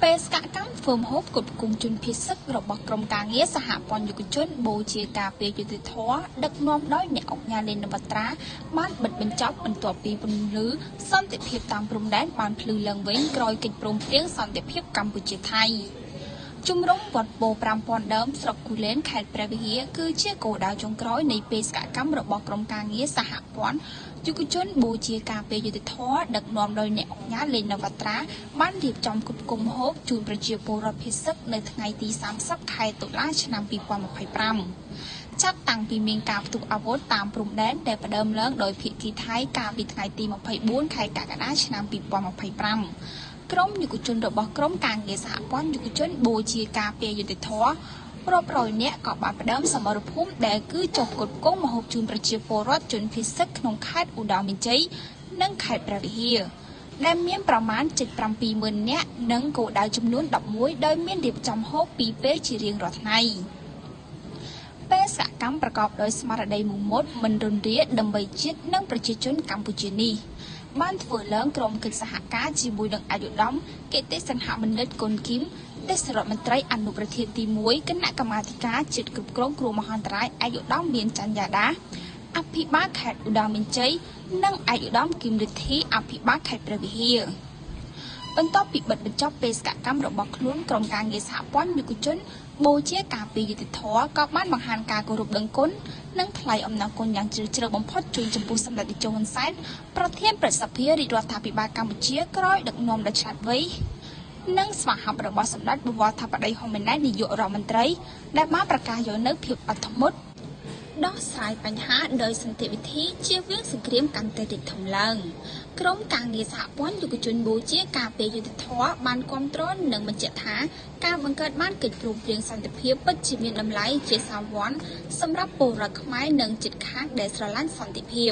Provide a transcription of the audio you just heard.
ពេលសកម្មធ្វើម្ហូបគ្រប់គ្រងជនភៀសសឹករបស់ក្រុមការងារសហព័ន្ធយុវជនបូជាការពារយុត្តិធម៌ដឹកនាំដោយអ្នកអង្គការលេននវត្រាបានបិទបញ្ចប់បន្ទាប់ពីពន្លឺសន្តិភាពតាមព្រំដែនបានភ្លឺឡើងវិញក្រោយកិច្ចព្រមព្រៀងសន្តិភាពកម្ពុជាថៃជំរំវត្តពោ5000ដើមស្រុកគូលែនខេត្តព្រះវិហារគឺជាគោលដៅចុងក្រោយនៃបេសកកម្មរបស់ក្រុមការងារសហព័ន្ធយុវជនបូជាការពារយុត្តិធម៌ដឹកនាំដោយអ្នកអង្គការលេននវត្រាបានរៀបចំគ្រប់គ្រងម្ហូបជូនប្រជាពលរដ្ឋភៀសសឹកនៅថ្ងៃទី30ខែតុលាឆ្នាំ2025ចាប់តាំងពីមានការផ្ទុះអាវុធតាមព្រំដែនដែលផ្ដើមឡើងដោយភាគីថៃកាលពីថ្ងៃទី24ខែកក្កដាឆ្នាំ2025ក្រុមយុវជនរបស់ក្រុមការងារសហព័ន្ធយុវជនបូជាការពារយុត្តិធម៌រាប់រយនាក់ក៏បានផ្ដើមសមរភូមិដែលគឺចុះគ្រប់គ្រងម្ហូបជូនប្រជាពលរដ្ឋជនភៀសសឹកក្នុងខេត្តឧត្តរមានជ័យនិងខេត្តព្រះវិហារដែលមានប្រមាណ770,000នាក់និងគោលដៅចំនួន11ដោយមានរៀបចំហូប2ពេលជារៀងរាល់ថ្ងៃពេលសកម្មប្រកបដោយស្មារតីមោះមុតមិនរន្រាដើម្បីជាតិនិងប្រជាជនកម្ពុជានេះបានធ្វើឡើងក្រុមកិច្ចសហការជាមួយនឹងអាយុធមកិត្តិសង្ហបណ្ឌិតកុនគីមទេសរដ្ឋមន្ត្រីអនុប្រធានទី1គណៈកម្មាធិការជាតិគ្រប់គ្រងគ្រោះមហន្តរាយអាយុធមមានច័ន្ទយ៉ាដាអភិបាលខេត្តឧត្តរមានជ័យនិងអាយុធមគឹមរិទ្ធីអភិបាលខេត្តព្រះវិហារបន្ទាប់ពីបិទបញ្ចប់បេសកកម្មរបស់ខ្លួនក្រុមការងារសហព័ន្ធយុវជនបូជាការពារយុត្តិធម៌ក៏បានបង្ហាញការគោរពដឹងគុណនិងថ្លែងអំណរគុណយ៉ាងជ្រាលជ្រៅបំផុតជូនចំពោះសម្ដេចតេជោហ៊ុនសែនប្រធានព្រឹទ្ធសភារាជរដ្ឋាភិបាលកម្ពុជាក្រោយដឹកនាំដោយឆ្លាតវៃនិងស្វាហាប់របស់សម្ដេចបវរធិបតីហ៊ុនម៉ាណែតនាយករដ្ឋមន្ត្រីដែលបានប្រកាសយកនូវភាពអត់ធ្មត់ដោះស្រាយបញ្ហាដោយសន្តិវិធីជៀសវាងសង្គ្រាមកាន់តែរីកធំឡើងក្រុមការងារសហព័ន្ធយុវជនបូជាការពារយុត្តិធម៌បានគ្រប់គ្រងនិងបញ្ជាក់ថាការបង្កើតបានកិច្ចព្រមព្រៀងសន្តិភាពពិតជាមានតម្លៃជាសាវ័នសម្រាប់ពលរដ្ឋខ្មែរនិងជិតខាងដែលស្រឡាញ់សន្តិភាព